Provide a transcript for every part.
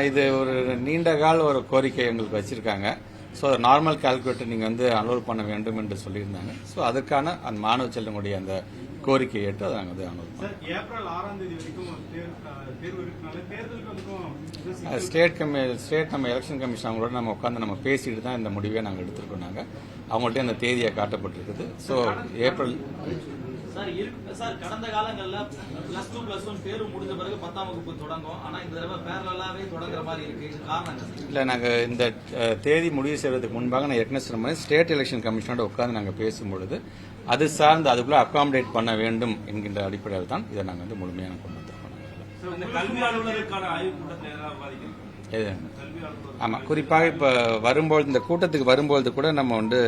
இது ஒரு நீண்ட கால ஒரு கோரிக்கை எங்களுக்கு வச்சிருக்காங்க. ஸோ நார்மல் கால்குலேட்டர் நீங்கள் வந்து அலோவ் பண்ண வேண்டும் என்று சொல்லியிருந்தாங்க. ஸோ அதுக்கான அந்த மாணவ செல்வங்களுடைய அந்த கோரிக்கையை ஏற்று அதை நாங்கள் வந்து அலோவ் பண்ணோம். ஏப்ரல் 6ஆம் தேதி வரைக்கும் தேர்வு இருக்கனால தேர்தலுக்கு ஸ்டேட் நம்ம எலெக்ஷன் கமிஷன் அவங்களோட நம்ம உட்காந்து நம்ம பேசிட்டு தான் இந்த முடிவை நாங்கள் எடுத்திருக்கோம். நாங்கள் அவங்கள்ட்ட அந்த தேதியை காட்டப்பட்டிருக்குது. ஸோ ஏப்ரல் சார் கடந்த காலங்கள்ல +2+1 தேர்வு முடிஞ்ச பிறகு 10ஆம் வகுப்பு தொடங்கும். ஆனா இந்த தடவை பேரலாவே தொடங்குற மாதிரி இருக்கு. காரணம் இல்ல, நாங்க இந்த தேதி முடிவு செய்வதற்கு முன்பாக நான் ஏற்கனவே சொன்ன மாதிரி ஸ்டேட் எலெக்ஷன் கமிஷனோட உட்கார்ந்து நாங்க பேசும்பொழுது அது சார்ந்து அதுக்குள்ள அகாமடேட் பண்ண வேண்டும் என்கின்ற அடிப்படையில் தான் இதை நாங்க வந்து முழுமையாக கொண்டு வந்திருக்கோம். கல்வி அலுவலருக்கான ஆய்வுக் கூட்டத்தை ஆமா, குறிப்பாக இப்ப வரும்போது இந்த கூட்டத்துக்கு வரும்போது கூட நம்ம வந்து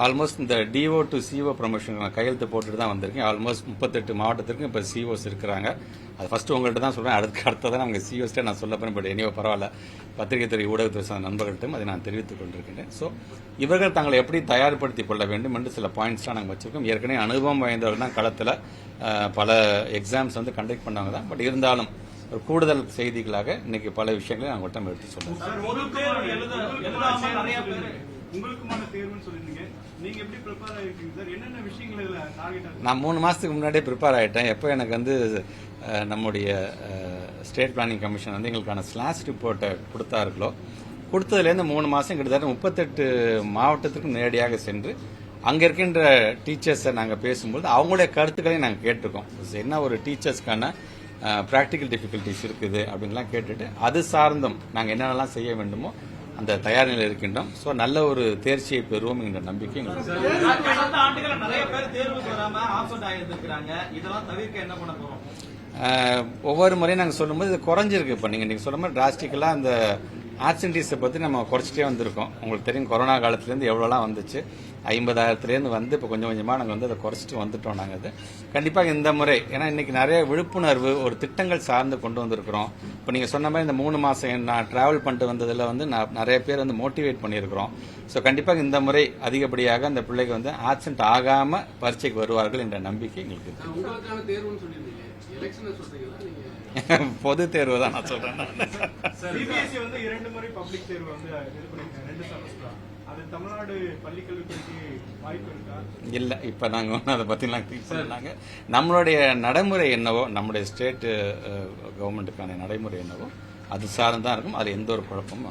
ஆல்மோஸ்ட் இந்த டிஓ டு சிஓ ப்ரமோஷன் கையெழுத்து போட்டுட்டு தான் வந்திருக்கேன். ஆல்மோஸ்ட் 38 மாவட்டத்திற்கும் இப்போ சிஓஸ் இருக்கிறாங்க. அது ஃபர்ஸ்ட் உங்கள்கிட்ட தான் சொல்றேன், அடுத்ததான் அவங்க சிஓஸ்டே நான் சொல்ல போறேன். பட் எனியோ பரவாயில்ல, பத்திரிகை துறை ஊடகத்துறை சார்ந்த நண்பர்கள்ட்டும் அதை நான் தெரிவித்துக் கொண்டிருக்கிறேன். ஸோ இவர்கள் தங்களை எப்படி தயார்படுத்திக் கொள்ள வேண்டும் என்று சில பாயிண்ட்ஸ்லாம் நாங்கள் வச்சிருக்கோம். ஏற்கனவே அனுபவம் வாய்ந்தவர்கள் தான் களத்தில் பல எக்ஸாம்ஸ் வந்து கண்டக்ட் பண்ணவங்க தான். பட் இருந்தாலும் ஒரு கூடுதல் செய்திகளாக இன்னைக்கு பல விஷயங்களை நாங்கள் ஒட்டம் எடுத்து சொல்லுவோம். உங்களுக்குமான தேர்வுன்னு சொல்லிருந்தீங்க, நீங்க எப்படி ப்ரிப்பேர் ஆயிருக்கீங்க சார்? என்னென்ன விஷயங்கள் டார்கெட்? நான் 3 மாசத்துக்கு முன்னாடியே ப்ரிப்பேர் ஆயிட்டேன். எப்போ எனக்கு வந்து நம்முடைய ஸ்டேட் பிளானிங் கமிஷன் வந்து எங்களுக்கான ஸ்லாஷ் ரிப்போர்ட்டை கொடுத்தார்களோ, கொடுத்ததுலேருந்து 3 மாசம் கிட்டத்தட்ட 38 மாவட்டத்திற்கும் நேரடியாக சென்று அங்கே இருக்கின்ற டீச்சர்ஸை நாங்கள் பேசும்போது அவங்களுடைய கருத்துக்களையும் நாங்கள் கேட்டிருக்கோம். என்ன ஒரு டீச்சர்ஸ்க்கான ப்ராக்டிக்கல் டிஃபிகல்ட்டிஸ் இருக்குது அப்படின்லாம் கேட்டுட்டு அது சார்ந்தும் நாங்கள் என்னென்னலாம் செய்ய வேண்டுமோ அந்த தயார் நிலையில் இருக்கின்றோம். ஸோ நல்ல ஒரு தேர்ச்சியை பெறுவோம் என்ற நம்பிக்கை எங்களுக்கு. ஒவ்வொரு முறையும் நாங்கள் சொல்லும்போது இது குறைஞ்சிருக்கு. இப்போ நீங்கள் சொல்ல மாதிரி டிராஸ்டிக்கலாக அந்த ஆப்சன்டீஸை பற்றி நம்ம குறைச்சிட்டே வந்திருக்கோம். உங்களுக்கு தெரியும், கொரோனா காலத்துலேருந்து எவ்வளோலாம் வந்துச்சு, 50,000 வந்து இப்போ கொஞ்சம் கொஞ்சமாக நாங்கள் வந்து அதை குறைச்சிட்டு வந்துட்டோம். நாங்கள் அது கண்டிப்பாக இந்த முறை, ஏன்னா இன்னைக்கு நிறைய விழிப்புணர்வு ஒரு திட்டங்கள் சார்ந்து கொண்டு வந்திருக்கிறோம். இப்போ நீங்கள் சொன்ன மாதிரி இந்த 3 மாதம் நான் டிராவல் பண்ணிட்டு வந்ததில் வந்து நிறைய பேர் வந்து மோட்டிவேட் பண்ணியிருக்கிறோம். ஸோ கண்டிப்பாக இந்த முறை அதிகப்படியாக அந்த பிள்ளைக்கு வந்து ஆப்சென்ட் ஆகாமல் பரீட்சைக்கு வருவார்கள் என்ற நம்பிக்கை எங்களுக்கு. பொது தேர்வு தான் நான் சொல்றேன். சிபிஎஸ்இ வந்து 2 முறை பப்ளிக் தேர்வு வந்து இது பண்ணிருக்காங்க, 2 செமஸ்டர். அது தமிழ்நாடு பள்ளிக்கல்வித்துறைக்கு வாய்ப்பு இருக்கா? இல்ல, இப்ப நாங்க அதை பத்திலாம் சொன்னாங்க. நம்மளுடைய நடைமுறை என்னவோ, நம்முடைய ஸ்டேட் கவர்மெண்ட்டுக்கான நடைமுறை என்னவோ அது சார்ந்தான் இருக்கும். அது எந்த ஒரு குழப்பமும்